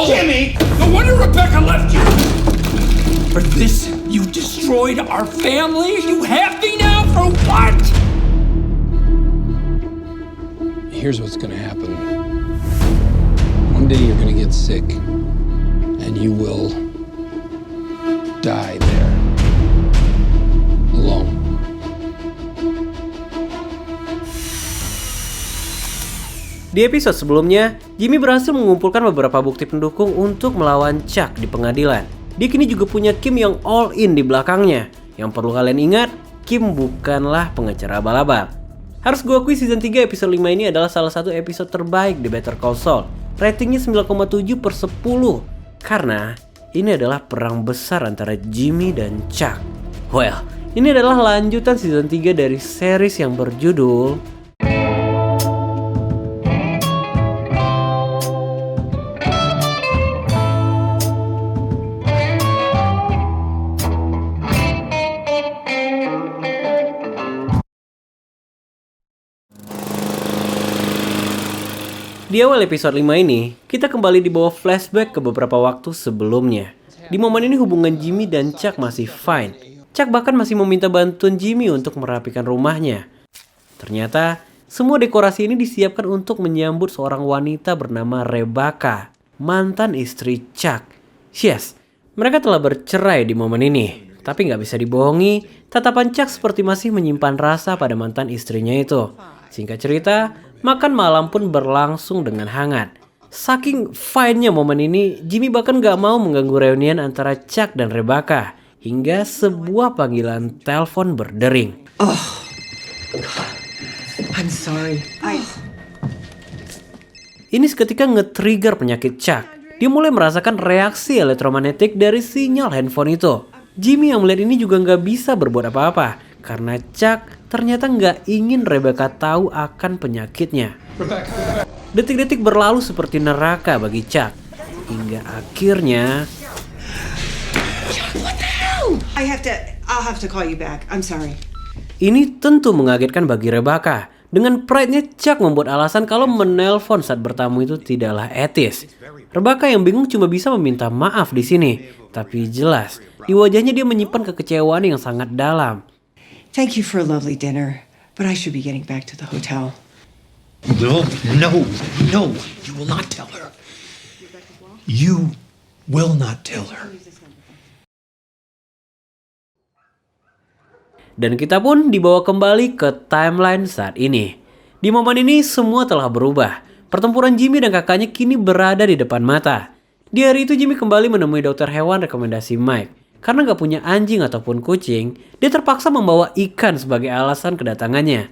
Jimmy! No wonder Rebecca left you! For this, you destroyed our family? You have me now for what? Here's what's gonna happen. One day you're gonna get sick, and you will die there. Alone. Di episode sebelumnya, Jimmy berhasil mengumpulkan beberapa bukti pendukung untuk melawan Chuck di pengadilan. Dia kini juga punya Kim yang all in di belakangnya. Yang perlu kalian ingat, Kim bukanlah pengecer abal-abal. Harus gue akui season 3 episode 5 ini adalah salah satu episode terbaik di Better Call Saul. Ratingnya 9,7/10. Karena ini adalah perang besar antara Jimmy dan Chuck. Well, ini adalah lanjutan season 3 dari series yang berjudul Di awal episode 5 ini, kita kembali dibawa flashback ke beberapa waktu sebelumnya. Di momen ini hubungan Jimmy dan Chuck masih fine. Chuck bahkan masih meminta bantuan Jimmy untuk merapikan rumahnya. Ternyata, semua dekorasi ini disiapkan untuk menyambut seorang wanita bernama Rebecca, mantan istri Chuck. Yes, mereka telah bercerai di momen ini. Tapi nggak bisa dibohongi, tatapan Chuck seperti masih menyimpan rasa pada mantan istrinya itu. Singkat cerita, makan malam pun berlangsung dengan hangat. Saking fine-nya momen ini, Jimmy bahkan gak mau mengganggu reunian antara Chuck dan Rebecca. Hingga sebuah panggilan telepon berdering. Oh, I'm sorry. Ini seketika nge-trigger penyakit Chuck. Dia mulai merasakan reaksi elektromagnetik dari sinyal handphone itu. Jimmy yang melihat ini juga gak bisa berbuat apa-apa. Karena Chuck ternyata nggak ingin Rebecca tahu akan penyakitnya. Detik-detik berlalu seperti neraka bagi Chuck. Hingga akhirnya... What the hell? I'll have to call you back. I'm sorry. Ini tentu mengagetkan bagi Rebecca. Dengan pride-nya Chuck membuat alasan kalau menelpon saat bertamu itu tidaklah etis. Rebecca yang bingung cuma bisa meminta maaf di sini. Tapi jelas, di wajahnya dia menyimpan kekecewaan yang sangat dalam. Thank you for a lovely dinner, but I should be getting back to the hotel. No, you will not tell her. You will not tell her. Dan kita pun dibawa kembali ke timeline saat ini. Di momen ini semua telah berubah. Pertempuran Jimmy dan kakaknya kini berada di depan mata. Di hari itu Jimmy kembali menemui dokter hewan rekomendasi Mike. Karena gak punya anjing ataupun kucing, dia terpaksa membawa ikan sebagai alasan kedatangannya.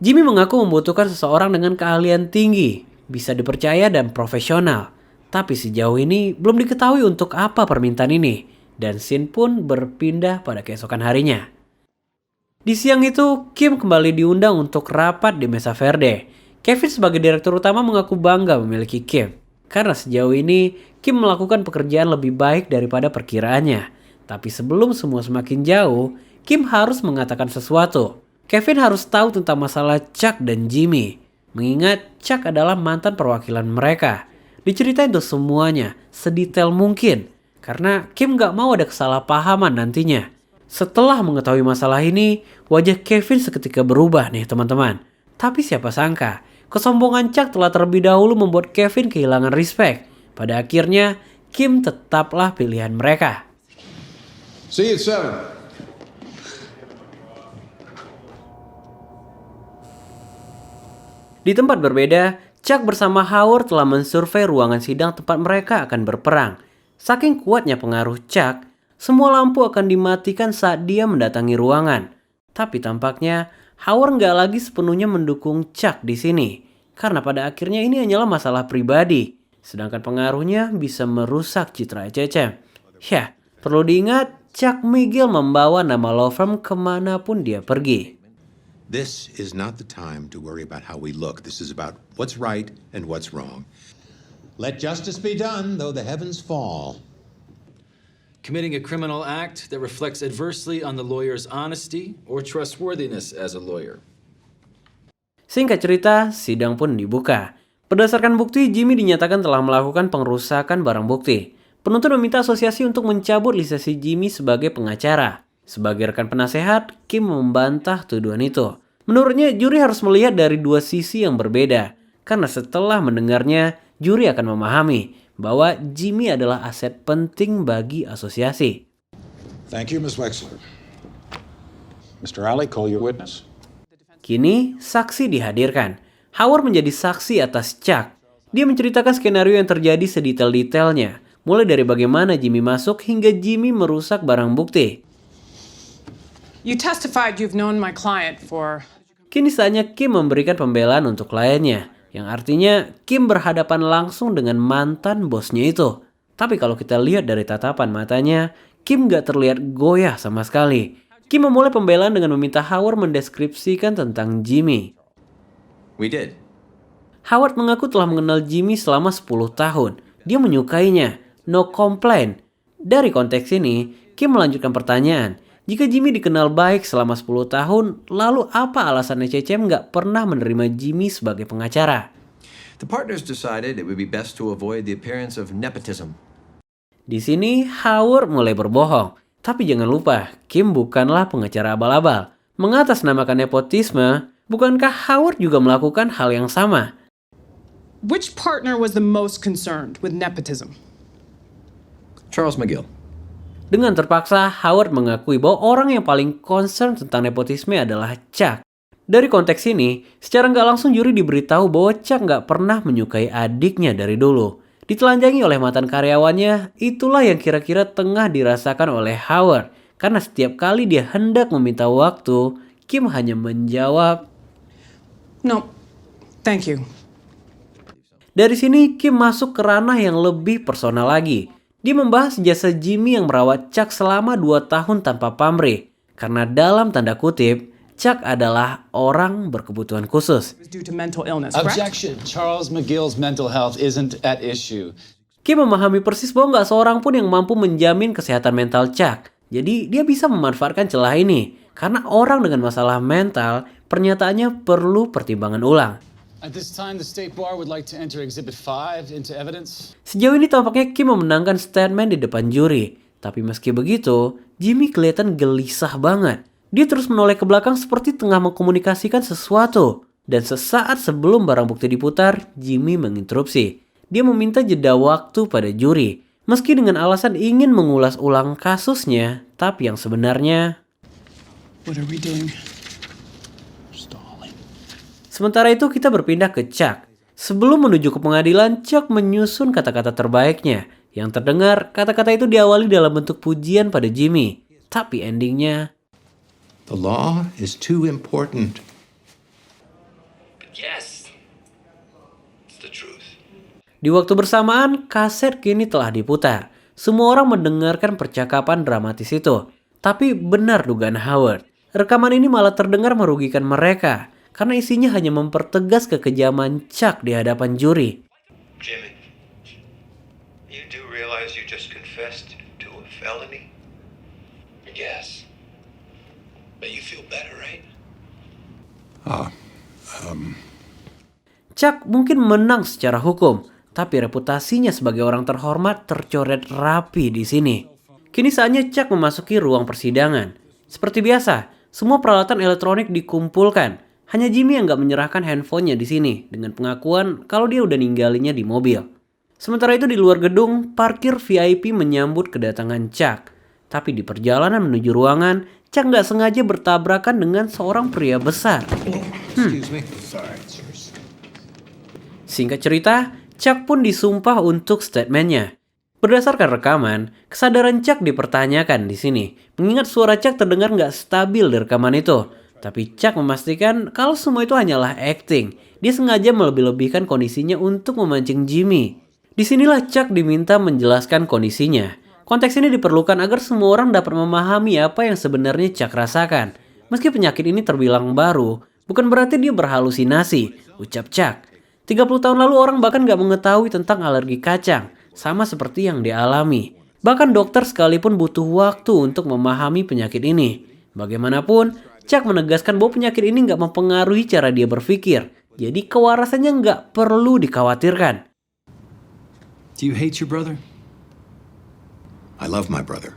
Jimmy mengaku membutuhkan seseorang dengan keahlian tinggi, bisa dipercaya dan profesional. Tapi sejauh ini belum diketahui untuk apa permintaan ini. Dan scene pun berpindah pada keesokan harinya. Di siang itu, Kim kembali diundang untuk rapat di Mesa Verde. Kevin sebagai direktur utama mengaku bangga memiliki Kim. Karena sejauh ini, Kim melakukan pekerjaan lebih baik daripada perkiraannya. Tapi sebelum semua semakin jauh, Kim harus mengatakan sesuatu. Kevin harus tahu tentang masalah Chuck dan Jimmy. Mengingat Chuck adalah mantan perwakilan mereka. Diceritain tuh semuanya, sedetail mungkin. Karena Kim gak mau ada kesalahpahaman nantinya. Setelah mengetahui masalah ini, wajah Kevin seketika berubah nih teman-teman. Tapi siapa sangka, kesombongan Chuck telah terlebih dahulu membuat Kevin kehilangan respect. Pada akhirnya, Kim tetaplah pilihan mereka. See you at 7. Di tempat berbeda, Chuck bersama Howard telah mensurvei ruangan sidang tempat mereka akan berperang. Saking kuatnya pengaruh Chuck, semua lampu akan dimatikan saat dia mendatangi ruangan. Tapi tampaknya Howard nggak lagi sepenuhnya mendukung Chuck di sini. Karena pada akhirnya ini hanyalah masalah pribadi. Sedangkan pengaruhnya bisa merusak citra ECCM. Ya, perlu diingat, Chuck Miguel membawa nama law firm kemanapun dia pergi. This is not the time to worry about how we look. This is about what's right and what's wrong. Let justice be done, though the heavens fall. Committing a criminal act that reflects adversely on the lawyer's honesty or trustworthiness as a lawyer. Singkat cerita, sidang pun dibuka. Berdasarkan bukti, Jimmy dinyatakan telah melakukan pengerusakan barang bukti. Penuntut meminta asosiasi untuk mencabut lisensi Jimmy sebagai pengacara. Sebagai rekan penasehat, Kim membantah tuduhan itu. Menurutnya, juri harus melihat dari dua sisi yang berbeda. Karena setelah mendengarnya, juri akan memahami bahwa Jimmy adalah aset penting bagi asosiasi. Thank you, Ms. Wexler. Mr. Alley, call your witness. Kini, saksi dihadirkan. Howard menjadi saksi atas Chuck. Dia menceritakan skenario yang terjadi sedetail-detailnya, mulai dari bagaimana Jimmy masuk hingga Jimmy merusak barang bukti. You testified you've known my client for... Kini saatnya Kim memberikan pembelaan untuk kliennya, yang artinya Kim berhadapan langsung dengan mantan bosnya itu. Tapi kalau kita lihat dari tatapan matanya, Kim gak terlihat goyah sama sekali. Kim memulai pembelaan dengan meminta Howard mendeskripsikan tentang Jimmy. We did. Howard mengaku telah mengenal Jimmy selama 10 tahun. Dia menyukainya. No complaint. Dari konteks ini, Kim melanjutkan pertanyaan. Jika Jimmy dikenal baik selama 10 tahun, lalu apa alasannya CCM nggak pernah menerima Jimmy sebagai pengacara? The partners decided it would be best to avoid the appearance of nepotism. Di sini, Howard mulai berbohong. Tapi jangan lupa, Kim bukanlah pengacara abal-abal. Mengatasnamakan nepotisme, bukankah Howard juga melakukan hal yang sama? Which partner was the most concerned with nepotism? Charles McGill. Dengan terpaksa, Howard mengakui bahwa orang yang paling concern tentang nepotisme adalah Chuck. Dari konteks ini, secara nggak langsung juri diberitahu bahwa Chuck nggak pernah menyukai adiknya dari dulu. Ditelanjangi oleh mantan karyawannya, itulah yang kira-kira tengah dirasakan oleh Howard. Karena setiap kali dia hendak meminta waktu, Kim hanya menjawab, No, thank you. Dari sini, Kim masuk ke ranah yang lebih personal lagi. Dia membahas jasa Jimmy yang merawat Chuck selama 2 tahun tanpa pamrih. Karena dalam tanda kutip, Chuck adalah orang berkebutuhan khusus. It was due to mental illness, correct? Objection. Charles McGill's mental health isn't at issue. Kim memahami persis bahwa nggak seorang pun yang mampu menjamin kesehatan mental Chuck. Jadi dia bisa memanfaatkan celah ini. Karena orang dengan masalah mental, pernyataannya perlu pertimbangan ulang. At this time, the State Bar would like to enter Exhibit 5 into evidence. Sejauh ini tampaknya Kim memenangkan statement di depan juri. Tapi meski begitu, Jimmy kelihatan gelisah banget. Dia terus menoleh ke belakang seperti tengah mengkomunikasikan sesuatu. Dan sesaat sebelum barang bukti diputar, Jimmy menginterupsi. Dia meminta jeda waktu pada juri. Meski dengan alasan ingin mengulas ulang kasusnya, tapi yang sebenarnya... What are we doing? Sementara itu kita berpindah ke Chuck. Sebelum menuju ke pengadilan, Chuck menyusun kata-kata terbaiknya. Yang terdengar, kata-kata itu diawali dalam bentuk pujian pada Jimmy. Tapi endingnya... The law is too important. Yes, it's the truth. Di waktu bersamaan, kaset kini telah diputar. Semua orang mendengarkan percakapan dramatis itu. Tapi benar dugaan Howard. Rekaman ini malah terdengar merugikan mereka. Karena isinya hanya mempertegas kekejaman Chuck di hadapan juri. Jimmy, you do realize you just confessed to a felony? Yes. But you feel better, right? Chuck mungkin menang secara hukum, tapi reputasinya sebagai orang terhormat tercoret rapi di sini. Kini saatnya Chuck memasuki ruang persidangan. Seperti biasa, semua peralatan elektronik dikumpulkan. Hanya Jimmy yang gak menyerahkan handphonenya di sini dengan pengakuan kalau dia udah ninggalinya di mobil. Sementara itu di luar gedung, parkir VIP menyambut kedatangan Chuck. Tapi di perjalanan menuju ruangan, Chuck gak sengaja bertabrakan dengan seorang pria besar. Singkat cerita, Chuck pun disumpah untuk statementnya. Berdasarkan rekaman, kesadaran Chuck dipertanyakan di sini. Mengingat suara Chuck terdengar gak stabil di rekaman itu. Tapi Chuck memastikan kalau semua itu hanyalah acting. Dia sengaja melebih-lebihkan kondisinya untuk memancing Jimmy. Disinilah Chuck diminta menjelaskan kondisinya. Konteks ini diperlukan agar semua orang dapat memahami apa yang sebenarnya Chuck rasakan. Meski penyakit ini terbilang baru, bukan berarti dia berhalusinasi, ucap Chuck. 30 tahun lalu orang bahkan gak mengetahui tentang alergi kacang, sama seperti yang dialami. Bahkan dokter sekalipun butuh waktu untuk memahami penyakit ini. Bagaimanapun, Chuck menegaskan bahwa penyakit ini nggak mempengaruhi cara dia berpikir. Jadi kewarasannya nggak perlu dikhawatirkan. Do you hate your brother? I love my brother.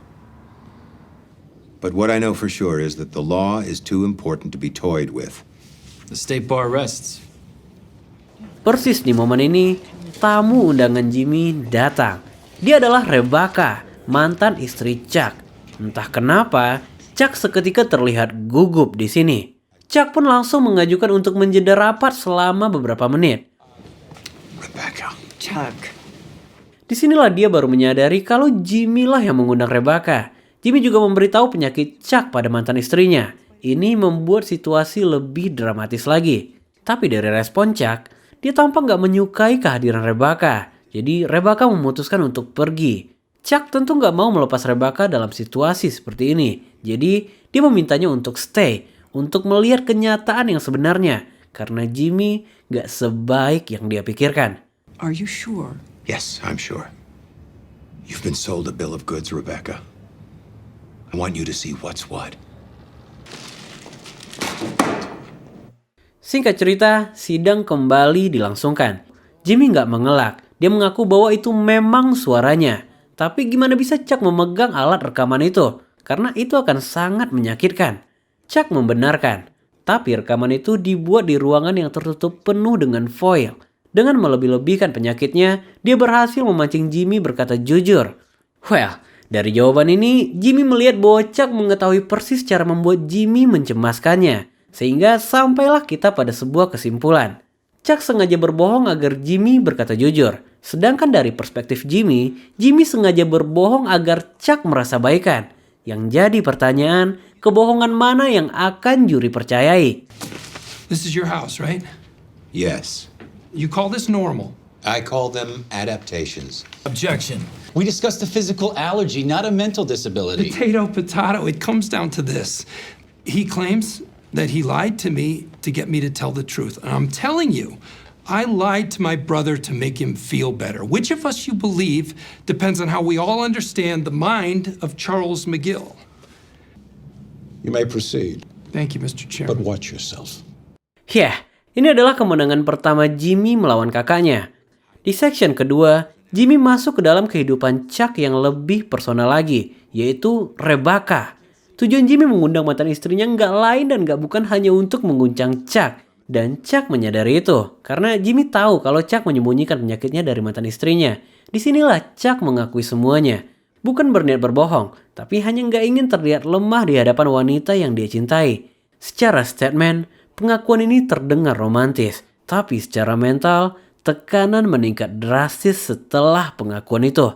But what I know for sure is that the law is too important to be toyed with. The state bar rests. Persis di momen ini, tamu undangan Jimmy datang. Dia adalah Rebecca, mantan istri Chuck. Entah kenapa, Chuck seketika terlihat gugup di sini. Chuck pun langsung mengajukan untuk menjeda rapat selama beberapa menit. Rebecca. Chuck. Disinilah dia baru menyadari kalau Jimmy lah yang mengundang Rebecca. Jimmy juga memberitahu penyakit Chuck pada mantan istrinya. Ini membuat situasi lebih dramatis lagi. Tapi dari respon Chuck, dia tampak gak menyukai kehadiran Rebecca. Jadi Rebecca memutuskan untuk pergi. Chuck tentu gak mau melepas Rebecca dalam situasi seperti ini. Jadi dia memintanya untuk stay, untuk melihat kenyataan yang sebenarnya. Karena Jimmy gak sebaik yang dia pikirkan. Are you sure? Yes, I'm sure. You've been sold a bill of goods, Rebecca. I want you to see what's what. Singkat cerita, sidang kembali dilangsungkan. Jimmy nggak mengelak. Dia mengaku bahwa itu memang suaranya. Tapi gimana bisa Chuck memegang alat rekaman itu? Karena itu akan sangat menyakitkan. Chuck membenarkan. Tapi rekaman itu dibuat di ruangan yang tertutup penuh dengan foil. Dengan melebih-lebihkan penyakitnya, dia berhasil memancing Jimmy berkata jujur. Well, dari jawaban ini, Jimmy melihat bahwa Chuck mengetahui persis cara membuat Jimmy mencemaskannya. Sehingga sampailah kita pada sebuah kesimpulan. Chuck sengaja berbohong agar Jimmy berkata jujur. Sedangkan dari perspektif Jimmy, Jimmy sengaja berbohong agar Chuck merasa baikan. Yang jadi pertanyaan, kebohongan mana yang akan juri percayai? This is your house, right? Yes. You call this normal? I call them adaptations. Objection. We discussed a physical allergy, not a mental disability. Potato. It comes down to this. He claims that he lied to me to get me to tell the truth. And I'm telling you, I lied to my brother to make him feel better. Which of us you believe depends on how we all understand the mind of Charles McGill. You may proceed, Thank you, Mr. Chairman. but watch yourself. Ini adalah kemenangan pertama Jimmy melawan kakaknya. Di section kedua, Jimmy masuk ke dalam kehidupan Chuck yang lebih personal lagi, yaitu Rebecca. Tujuan Jimmy mengundang mantan istrinya nggak lain dan nggak bukan hanya untuk mengguncang Chuck. Dan Chuck menyadari itu, karena Jimmy tahu kalau Chuck menyembunyikan penyakitnya dari mantan istrinya. Disinilah Chuck mengakui semuanya. Bukan berniat berbohong, tapi hanya nggak ingin terlihat lemah di hadapan wanita yang dia cintai. Secara statement, pengakuan ini terdengar romantis, tapi secara mental, tekanan meningkat drastis setelah pengakuan itu.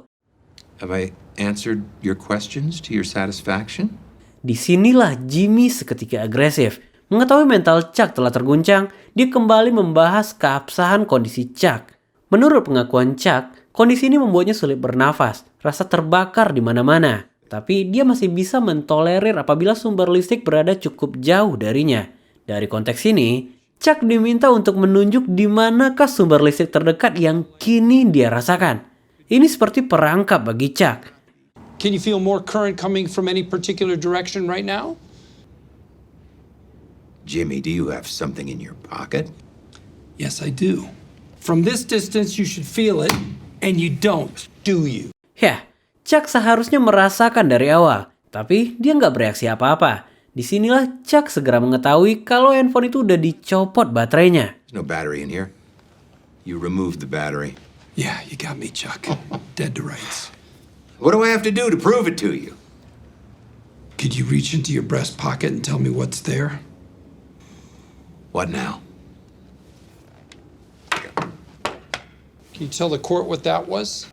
Have I answered your questions to your satisfaction? Disinilah Jimmy seketika agresif. Mengetahui mental Chuck telah terguncang, dia kembali membahas keabsahan kondisi Chuck. Menurut pengakuan Chuck, kondisi ini membuatnya sulit bernafas, rasa terbakar di mana-mana. Tapi dia masih bisa mentolerir apabila sumber listrik berada cukup jauh darinya. Dari konteks ini, Chuck diminta untuk menunjuk di manakah sumber listrik terdekat yang kini dia rasakan. Ini seperti perangkap bagi Chuck. Can you feel more current coming from any particular direction right now? Jimmy, do you have something in your pocket? Yes, I do. From this distance, you should feel it, and you don't, do you? Chuck seharusnya merasakan dari awal, tapi dia nggak bereaksi apa-apa. Disinilah Chuck segera mengetahui kalau handphone itu udah dicopot baterainya. There's no battery in here. You removed the battery. Yeah, you got me, Chuck. Dead to rights. What do I have to do to prove it to you? Could you reach into your breast pocket and tell me what's there? What now? Can you tell the court what that was?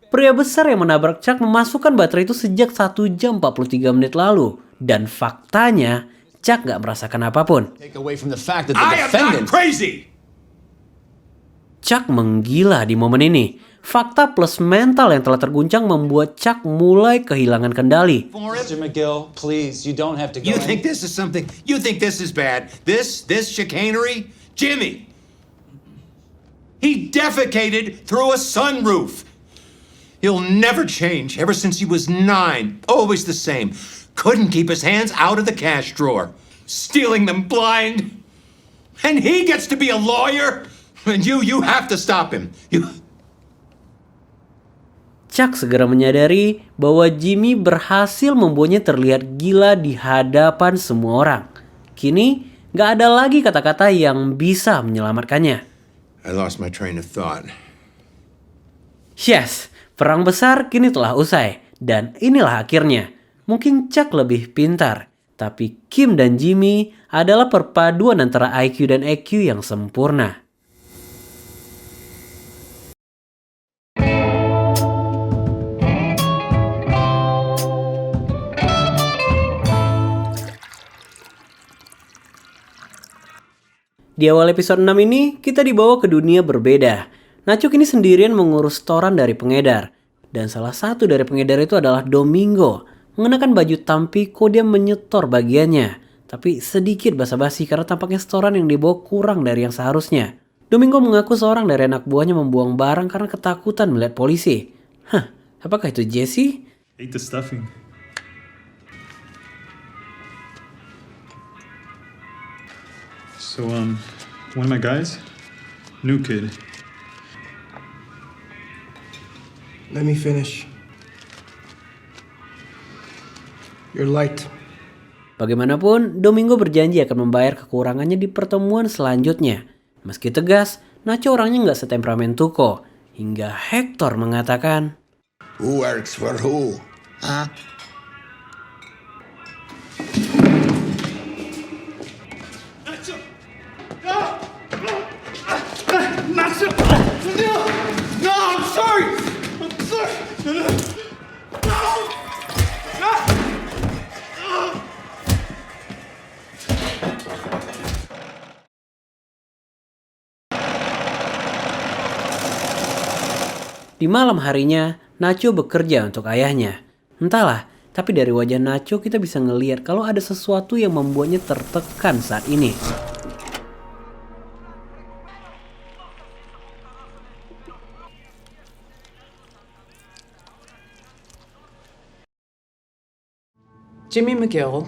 Pria besar yang menabrak Chuck memasukkan baterai itu sejak 1 jam 43 menit lalu. Dan faktanya, Chuck gak merasakan apapun. Take away from the fact that the defendant... crazy! Chuck menggila di momen ini. Fakta plus mental yang telah terguncang membuat Chuck mulai kehilangan kendali. Mr. McGill, please, you don't have to go You think this is something? You think this is bad? This chicanery? Jimmy! He defecated through a sunroof! He'll never change. Ever since he was 9. Always the same. Couldn't keep his hands out of the cash drawer. Stealing them blind. And he gets to be a lawyer? And you have to stop him. Chuck segera menyadari bahwa Jimmy berhasil membuatnya terlihat gila di hadapan semua orang. Kini, gak ada lagi kata-kata yang bisa menyelamatkannya. I lost my train of thought. Yes, perang besar kini telah usai. Dan inilah akhirnya. Mungkin Chuck lebih pintar. Tapi Kim dan Jimmy adalah perpaduan antara IQ dan EQ yang sempurna. Di awal episode 6 ini, kita dibawa ke dunia berbeda. Nacho kini sendirian mengurus setoran dari pengedar. Dan salah satu dari pengedar itu adalah Domingo. Mengenakan baju Tampico, dia menyetor bagiannya. Tapi sedikit basa-basi karena tampaknya setoran yang dibawa kurang dari yang seharusnya. Domingo mengaku seorang dari anak buahnya membuang barang karena ketakutan melihat polisi. Hah, apakah itu Jesse? Ate the stuffing. So, one of my guys, new kid. Let me finish. You're light. Bagaimanapun, Domingo berjanji akan membayar kekurangannya di pertemuan selanjutnya. Meski tegas, Nacho orangnya nggak setemperamen Tuco. Hingga Hector mengatakan, Who works for who? Huh? No, I'm sorry. I'm sorry. di malam harinya, Nacho bekerja untuk ayahnya. Entahlah, tapi dari wajah Nacho kita bisa ngelihat kalau ada sesuatu yang membuatnya tertekan saat ini. Jimmy McGill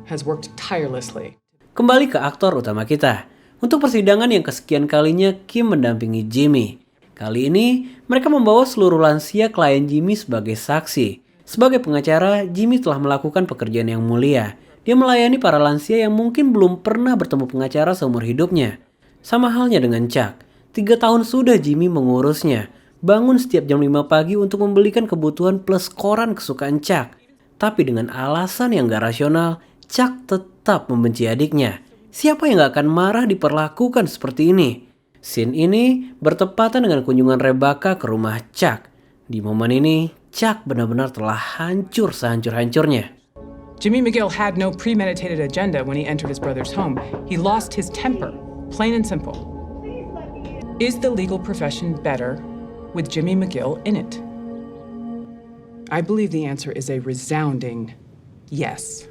has worked tirelessly. Kembali ke aktor utama kita. Untuk persidangan yang kesekian kalinya Kim mendampingi Jimmy. Kali ini mereka membawa seluruh lansia klien Jimmy sebagai saksi. Sebagai pengacara, Jimmy telah melakukan pekerjaan yang mulia. Dia melayani para lansia yang mungkin belum pernah bertemu pengacara seumur hidupnya. Sama halnya dengan Chuck. 3 tahun sudah Jimmy mengurusnya. Bangun setiap jam 5 pagi untuk membelikan kebutuhan plus koran kesukaan Chuck. Tapi dengan alasan yang gak rasional, Chuck tetap membenci adiknya. Siapa yang gak akan marah diperlakukan seperti ini? Scene ini bertepatan dengan kunjungan Rebecca ke rumah Chuck. Di momen ini, Chuck benar-benar telah hancur sehancur-hancurnya. Jimmy McGill had no premeditated agenda when he entered his brother's home. He lost his temper, plain and simple. Is the legal profession better with Jimmy McGill in it? I believe the answer is a resounding yes.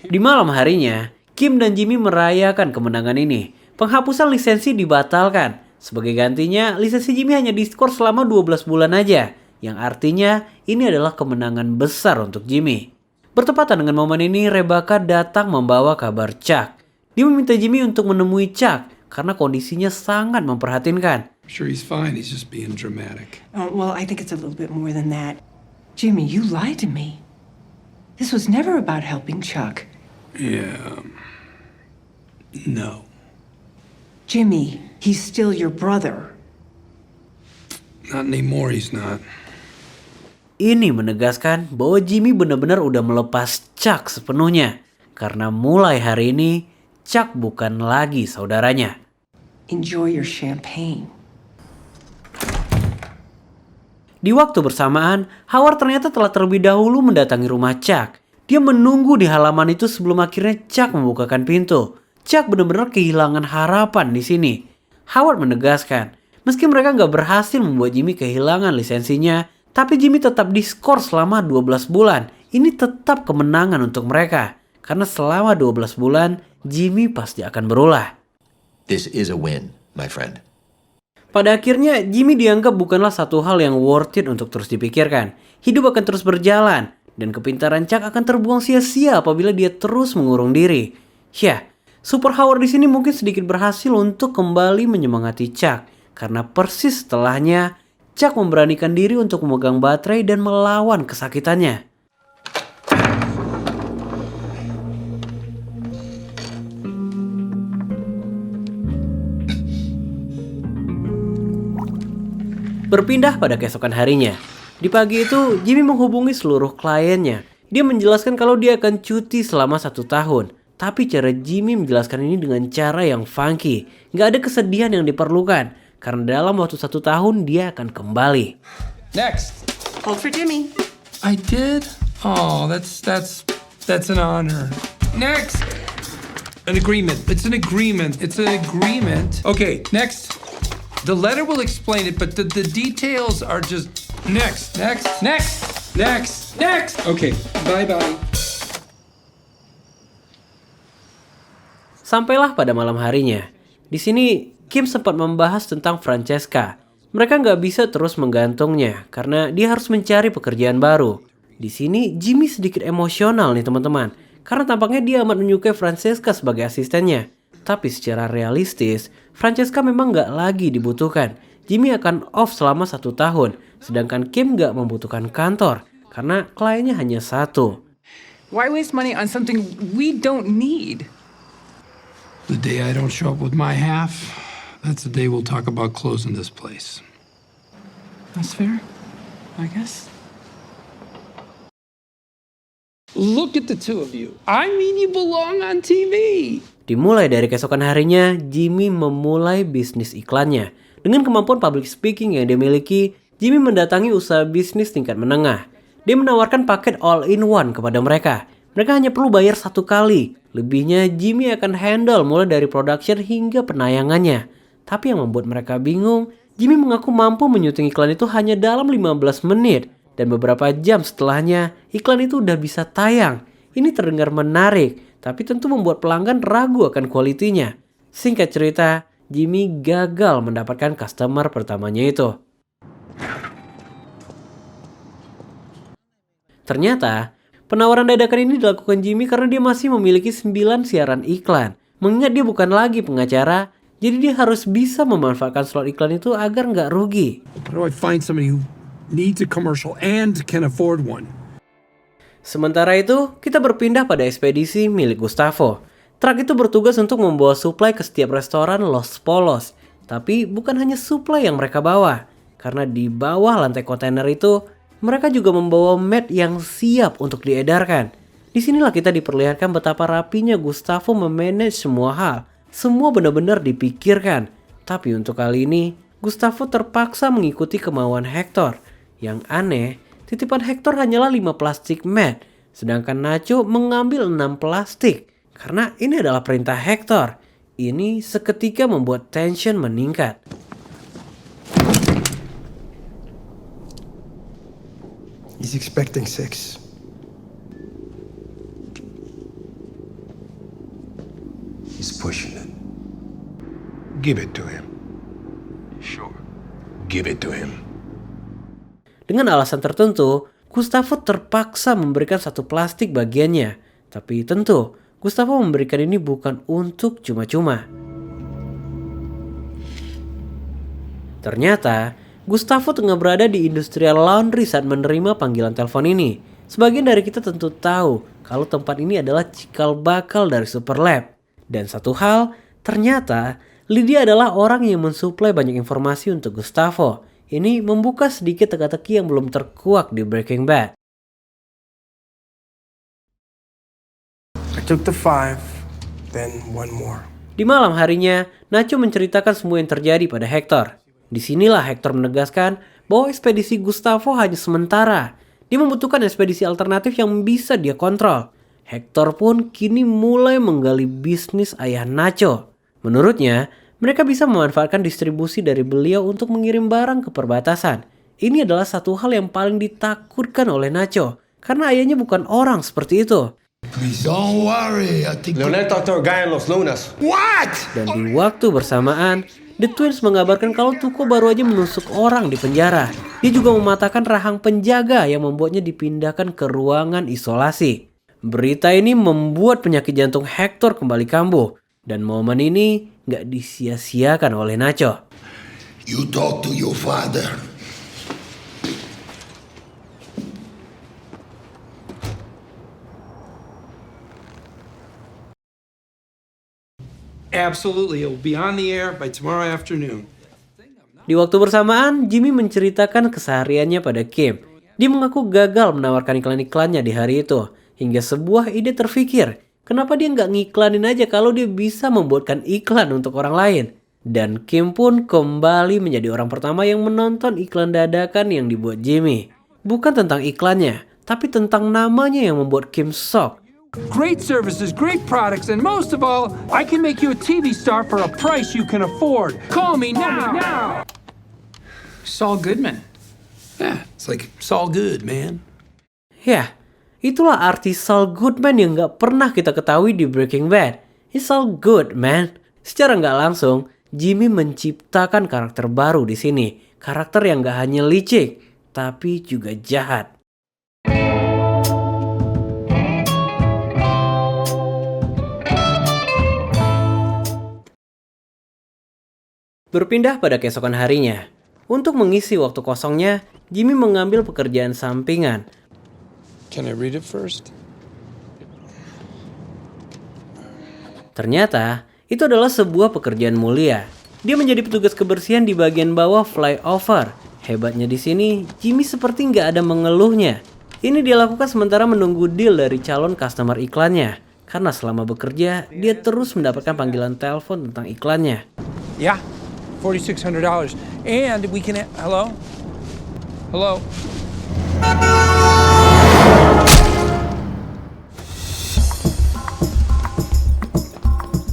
Di malam harinya, Kim dan Jimmy merayakan kemenangan ini. Penghapusan lisensi dibatalkan. Sebagai gantinya, lisensi Jimmy hanya diskor selama 12 bulan aja. Yang artinya, ini adalah kemenangan besar untuk Jimmy. Bertepatan dengan momen ini, Rebecca datang membawa kabar Chuck. Dia meminta Jimmy untuk menemui Chuck karena kondisinya sangat memprihatinkan. Sure, he's fine. He's just being dramatic. Well, I think it's a little bit more than that. Jimmy, you lied to me. This was never about helping Chuck. Yeah. No. Jimmy, he's still your brother. Not anymore, he's not. Ini menegaskan bahwa Jimmy benar-benar udah melepas Chuck sepenuhnya. Karena mulai hari ini, Chuck bukan lagi saudaranya. Enjoy your champagne. Di waktu bersamaan, Howard ternyata telah terlebih dahulu mendatangi rumah Chuck. Dia menunggu di halaman itu sebelum akhirnya Chuck membukakan pintu. Chuck benar-benar kehilangan harapan di sini. Howard menegaskan, meski mereka nggak berhasil membuat Jimmy kehilangan lisensinya, tapi Jimmy tetap diskor selama 12 bulan. Ini tetap kemenangan untuk mereka. Karena selama 12 bulan, Jimmy pasti akan berulah. This is a win, my friend. Pada akhirnya, Jimmy dianggap bukanlah satu hal yang worth it untuk terus dipikirkan. Hidup akan terus berjalan. Dan kepintaran Chuck akan terbuang sia-sia apabila dia terus mengurung diri. Ya, Super Howard di sini mungkin sedikit berhasil untuk kembali menyemangati Chuck. Karena persis setelahnya, Chuck memberanikan diri untuk memegang baterai dan melawan kesakitannya. Berpindah pada keesokan harinya. Di pagi itu, Jimmy menghubungi seluruh kliennya. Dia menjelaskan kalau dia akan cuti selama 1 tahun. Tapi cara Jimmy menjelaskan ini dengan cara yang funky. Gak ada kesedihan yang diperlukan. Karena dalam waktu 1 tahun, dia akan kembali. Next. Hold for Jimmy. I did? Oh, that's an honor. Next. An agreement. It's an agreement. It's an agreement. Okay, next. The letter will explain it, but the details are just next. Okay, bye-bye. Sampailah pada malam harinya. Di sini, Kim sempat membahas tentang Francesca. Mereka nggak bisa terus menggantungnya karena dia harus mencari pekerjaan baru. Di sini, Jimmy sedikit emosional nih teman-teman. Karena tampaknya dia amat menyukai Francesca sebagai asistennya. Tapi secara realistis, Francesca memang nggak lagi dibutuhkan. Jimmy akan off selama 1 tahun. Sedangkan Kim nggak membutuhkan kantor. Karena kliennya hanya 1. Why waste money on something we don't need? The day I don't show up with my half, that's the day we'll talk about closing this place. That's fair, I guess. Look at the two of you. I mean, you belong on TV. Dimulai dari keesokan harinya, Jimmy memulai bisnis iklannya. Dengan kemampuan public speaking yang dia miliki, Jimmy mendatangi usaha bisnis tingkat menengah. Dia menawarkan paket all-in-one kepada mereka. Mereka hanya perlu bayar 1 kali. Lebihnya, Jimmy akan handle mulai dari production hingga penayangannya. Tapi yang membuat mereka bingung, Jimmy mengaku mampu menyuting iklan itu hanya dalam 15 menit. Dan beberapa jam setelahnya, iklan itu udah bisa tayang. Ini terdengar menarik, tapi tentu membuat pelanggan ragu akan kualitinya. Singkat cerita, Jimmy gagal mendapatkan customer pertamanya itu. Ternyata, penawaran dadakan ini dilakukan Jimmy karena dia masih memiliki 9 siaran iklan. Mengingat dia bukan lagi pengacara, jadi dia harus bisa memanfaatkan slot iklan itu agar nggak rugi. How do I find somebody who needs a commercial and can afford one? Sementara itu, kita berpindah pada ekspedisi milik Gustavo. Truk itu bertugas untuk membawa suplai ke setiap restoran Los Polos. Tapi bukan hanya suplai yang mereka bawa. Karena di bawah lantai kontainer itu, mereka juga membawa mat yang siap untuk diedarkan. Disinilah kita diperlihatkan betapa rapinya Gustavo memanage semua hal. Semua benar-benar dipikirkan. Tapi untuk kali ini, Gustavo terpaksa mengikuti kemauan Hector. Yang aneh, titipan Hector hanyalah 5 plastik mat, sedangkan Nacho mengambil 6 plastik. Karena ini adalah perintah Hector. Ini seketika membuat tension meningkat. He's expecting 6. He's pushing it. Give it to him. Sure. Give it to him. Dengan alasan tertentu, Gustavo terpaksa memberikan 1 plastik bagiannya. Tapi tentu, Gustavo memberikan ini bukan untuk cuma-cuma. Ternyata, Gustavo tengah berada di industrial laundry saat menerima panggilan telepon ini. Sebagian dari kita tentu tahu kalau tempat ini adalah cikal bakal dari Super Lab. Dan satu hal, ternyata Lydia adalah orang yang mensuplai banyak informasi untuk Gustavo. Ini membuka sedikit teka-teki yang belum terkuak di Breaking Bad. I took the 5, then one more. Di malam harinya, Nacho menceritakan semua yang terjadi pada Hector. Disinilah Hector menegaskan bahwa ekspedisi Gustavo hanya sementara. Dia membutuhkan ekspedisi alternatif yang bisa dia kontrol. Hector pun kini mulai menggali bisnis ayah Nacho. Menurutnya, mereka bisa memanfaatkan distribusi dari beliau untuk mengirim barang ke perbatasan. Ini adalah satu hal yang paling ditakutkan oleh Nacho, karena ayahnya bukan orang seperti itu. Don't worry, I think... Leonel talked to a guy in Los Lunas. What? Dan di waktu bersamaan, The Twins mengabarkan kalau Tuco baru aja menusuk orang di penjara. Dia juga mematahkan rahang penjaga yang membuatnya dipindahkan ke ruangan isolasi. Berita ini membuat penyakit jantung Hector kembali kambuh. Dan momen ini gak disia-siakan oleh Nacho. You talk to your father. Absolutely, it will be on the air by tomorrow afternoon. Di waktu bersamaan, Jimmy menceritakan kesehariannya pada Kim. Dia mengaku gagal menawarkan iklan-iklannya di hari itu. Hingga sebuah ide terfikir, kenapa dia nggak ngiklanin aja kalau dia bisa membuatkan iklan untuk orang lain. Dan Kim pun kembali menjadi orang pertama yang menonton iklan dadakan yang dibuat Jimmy. Bukan tentang iklannya, tapi tentang namanya yang membuat Kim shock. Great services, great products, and most of all, I can make you a TV star for a price you can afford. Call me now. Saul Goodman. Yeah, it's like, it's all good, man. Ya, itulah arti Saul Goodman yang gak pernah kita ketahui di Breaking Bad. It's all good, man. Secara gak langsung, Jimmy menciptakan karakter baru di sini. Karakter yang gak hanya licik, tapi juga jahat. Berpindah pada keesokan harinya. Untuk mengisi waktu kosongnya, Jimmy mengambil pekerjaan sampingan. Can I read it first? Ternyata, itu adalah sebuah pekerjaan mulia. Dia menjadi petugas kebersihan di bagian bawah flyover. Hebatnya di sini, Jimmy seperti nggak ada mengeluhnya. Ini dia lakukan sementara menunggu deal dari calon customer iklannya. Karena selama bekerja, dia terus mendapatkan panggilan telepon tentang iklannya. Yeah, $4,600. And we can... Hello? Hello?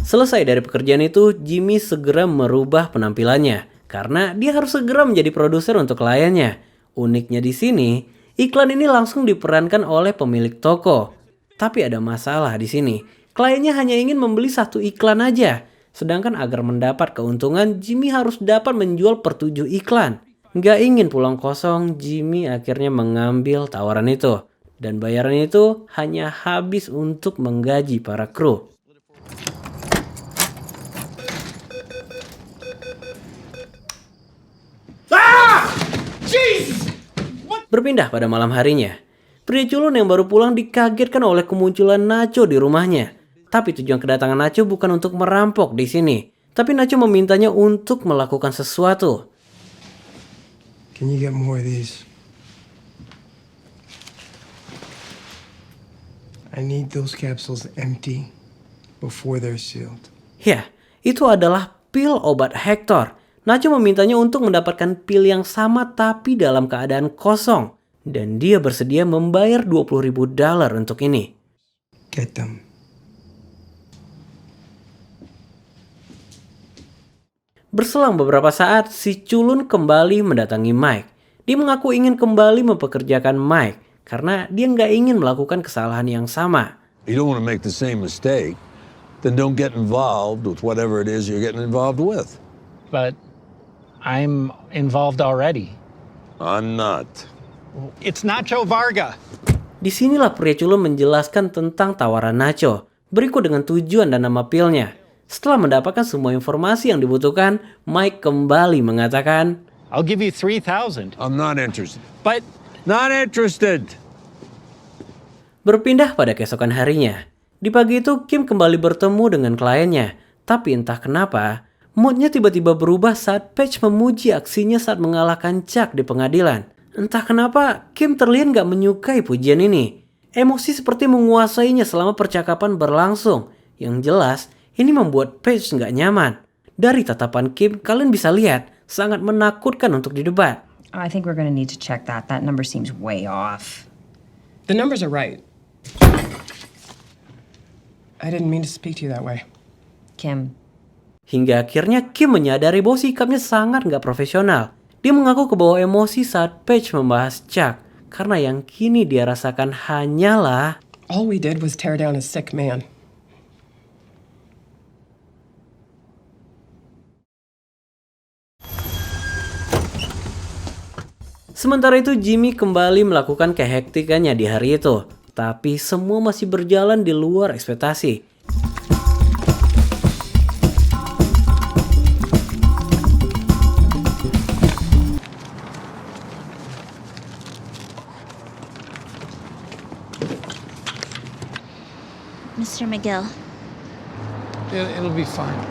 Selesai dari pekerjaan itu, Jimmy segera merubah penampilannya. Karena dia harus segera menjadi produser untuk kliennya. Uniknya di sini, iklan ini langsung diperankan oleh pemilik toko. Tapi ada masalah di sini. Kliennya hanya ingin membeli satu iklan aja. Sedangkan agar mendapat keuntungan, Jimmy harus dapat menjual per 7 iklan. Nggak ingin pulang kosong, Jimmy akhirnya mengambil tawaran itu. Dan bayaran itu hanya habis untuk menggaji para kru. Berpindah pada malam harinya. Pria culun yang baru pulang dikagetkan oleh kemunculan Nacho di rumahnya. Tapi tujuan kedatangan Nacho bukan untuk merampok di sini. Tapi Nacho memintanya untuk melakukan sesuatu. Can you get more of these? I need those capsules empty before they're sealed. Ya, itu adalah pil obat Hector. Nacho memintanya untuk mendapatkan pil yang sama tapi dalam keadaan kosong. Dan dia bersedia membayar $20,000 untuk ini. Get them. Berselang beberapa saat, si culun kembali mendatangi Mike. Dia mengaku ingin kembali mempekerjakan Mike karena dia nggak ingin melakukan kesalahan yang sama. You don't want to make the same mistake, then don't get involved with whatever it is you're getting involved with. But I'm involved already. I'm not. It's Nacho Varga. Disinilah pria culun menjelaskan tentang tawaran Nacho, berikut dengan tujuan dan nama pilnya. Setelah mendapatkan semua informasi yang dibutuhkan, Mike kembali mengatakan, I'll give you 3,000. I'm not interested. But Not interested. Berpindah pada keesokan harinya. Di pagi itu, Kim kembali bertemu dengan kliennya. Tapi entah kenapa, moodnya tiba-tiba berubah saat Paige memuji aksinya saat mengalahkan Chuck di pengadilan. Entah kenapa, Kim terlihat gak menyukai pujian ini. Emosi seperti menguasainya selama percakapan berlangsung. Yang jelas, ini membuat Paige gak nyaman. Dari tatapan Kim, kalian bisa lihat, sangat menakutkan untuk didebat. I think we're gonna need to check that. That number seems way off. The numbers are right. I didn't mean to speak to you that way. Kim. Hingga akhirnya Kim menyadari bahwa sikapnya sangat gak profesional. Dia mengaku kebawa emosi saat Paige membahas Chuck. Karena yang kini dia rasakan hanyalah... All we did was tear down a sick man. Sementara itu Jimmy kembali melakukan kehektikannya di hari itu. Tapi semua masih berjalan di luar ekspektasi. Mr. McGill. It'll be fine.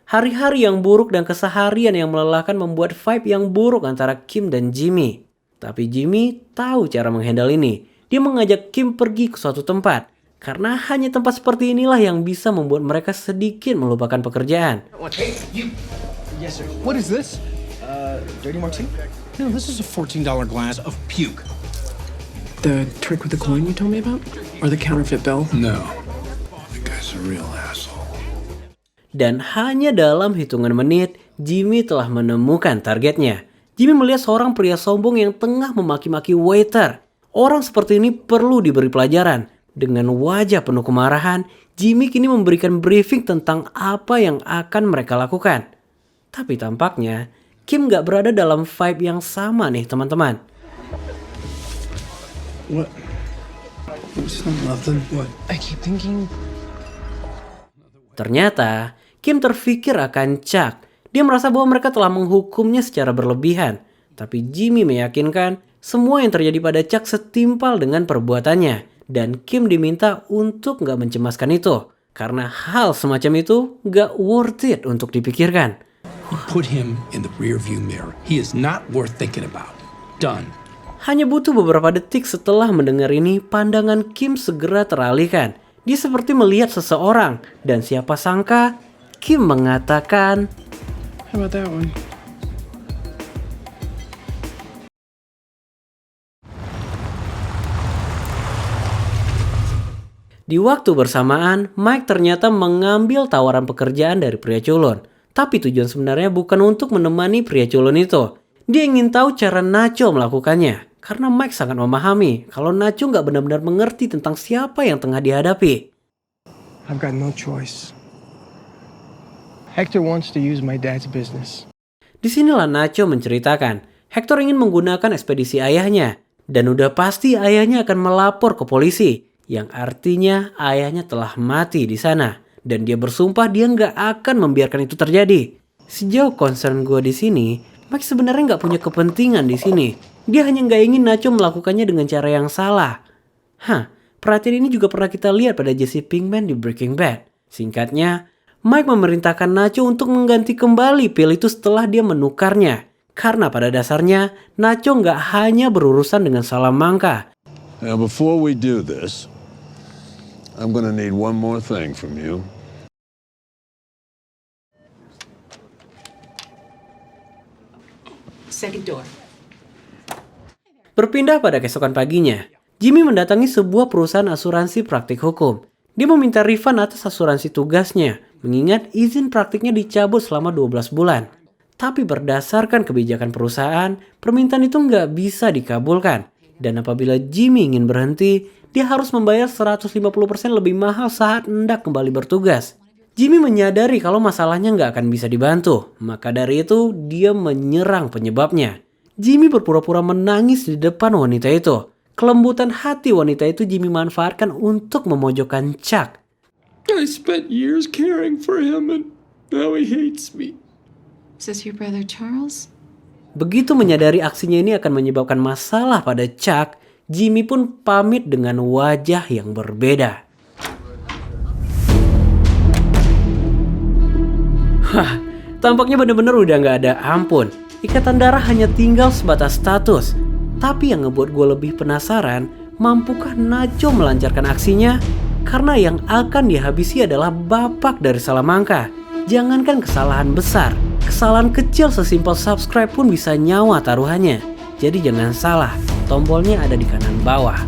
Hari-hari yang buruk dan keseharian yang melelahkan membuat vibe yang buruk antara Kim dan Jimmy. Tapi Jimmy tahu cara menghandle ini. Dia mengajak Kim pergi ke suatu tempat. Karena hanya tempat seperti inilah yang bisa membuat mereka sedikit melupakan pekerjaan. Hey, you. Yes, sir. What is this? Dirty martini? No, this is a $14 glass of puke. The trick with the coin you told me about? Or the counterfeit bill? No. The guy's a real asshole. Dan hanya dalam hitungan menit, Jimmy telah menemukan targetnya. Jimmy melihat seorang pria sombong yang tengah memaki-maki waiter. Orang seperti ini perlu diberi pelajaran. Dengan wajah penuh kemarahan, Jimmy kini memberikan briefing tentang apa yang akan mereka lakukan. Tapi tampaknya, Kim gak berada dalam vibe yang sama nih teman-teman. What? Nothing. What? I keep thinking. Ternyata, Kim terfikir akan Chuck. Dia merasa bahwa mereka telah menghukumnya secara berlebihan. Tapi Jimmy meyakinkan semua yang terjadi pada Chuck setimpal dengan perbuatannya. Dan Kim diminta untuk gak mencemaskan itu. Karena hal semacam itu gak worth it untuk dipikirkan. Put him in the rearview mirror. He is not worth thinking about. Done. Hanya butuh beberapa detik setelah mendengar ini, pandangan Kim segera teralihkan. Dia seperti melihat seseorang. Dan siapa sangka, Kim mengatakan, How about that one? Di waktu bersamaan, Mike ternyata mengambil tawaran pekerjaan dari pria culun. Tapi tujuan sebenarnya bukan untuk menemani pria culun itu. Dia ingin tahu cara Nacho melakukannya. Karena Mike sangat memahami kalau Nacho nggak benar-benar mengerti tentang siapa yang tengah dihadapi. I've got no choice. Hector wants to use my dad's business. Disinilah Nacho menceritakan, Hector ingin menggunakan ekspedisi ayahnya. Dan udah pasti ayahnya akan melapor ke polisi. Yang artinya ayahnya telah mati di sana. Dan dia bersumpah dia nggak akan membiarkan itu terjadi. Sejauh concern gue di sini, Mike sebenarnya nggak punya kepentingan di sini. Dia hanya nggak ingin Nacho melakukannya dengan cara yang salah. Perhatian ini juga pernah kita lihat pada Jesse Pinkman di Breaking Bad. Singkatnya, Mike memerintahkan Nacho untuk mengganti kembali pil itu setelah dia menukarnya. Karena pada dasarnya, Nacho nggak hanya berurusan dengan Salamanca. Now, before we do this, I'm gonna need one more thing from you. Second door. Berpindah pada keesokan paginya, Jimmy mendatangi sebuah perusahaan asuransi praktik hukum. Dia meminta refund atas asuransi tugasnya, mengingat izin praktiknya dicabut selama 12 bulan. Tapi berdasarkan kebijakan perusahaan, permintaan itu nggak bisa dikabulkan. Dan apabila Jimmy ingin berhenti, dia harus membayar 150% lebih mahal saat hendak kembali bertugas. Jimmy menyadari kalau masalahnya nggak akan bisa dibantu. Maka dari itu, dia menyerang penyebabnya. Jimmy berpura-pura menangis di depan wanita itu. Kelembutan hati wanita itu Jimmy manfaatkan untuk memojokkan Chuck. I spent years caring for him and now he hates me. Is this your brother Charles? Begitu menyadari aksinya ini akan menyebabkan masalah pada Chuck, Jimmy pun pamit dengan wajah yang berbeda. Tampaknya benar-benar udah nggak ada ampun. Ikatan darah hanya tinggal sebatas status. Tapi yang ngebuat gue lebih penasaran, mampukah Nacho melancarkan aksinya? Karena yang akan dihabisi adalah bapak dari Salamanca. Jangankan kesalahan besar, kesalahan kecil sesimpel subscribe pun bisa nyawa taruhannya. Jadi jangan salah, tombolnya ada di kanan bawah.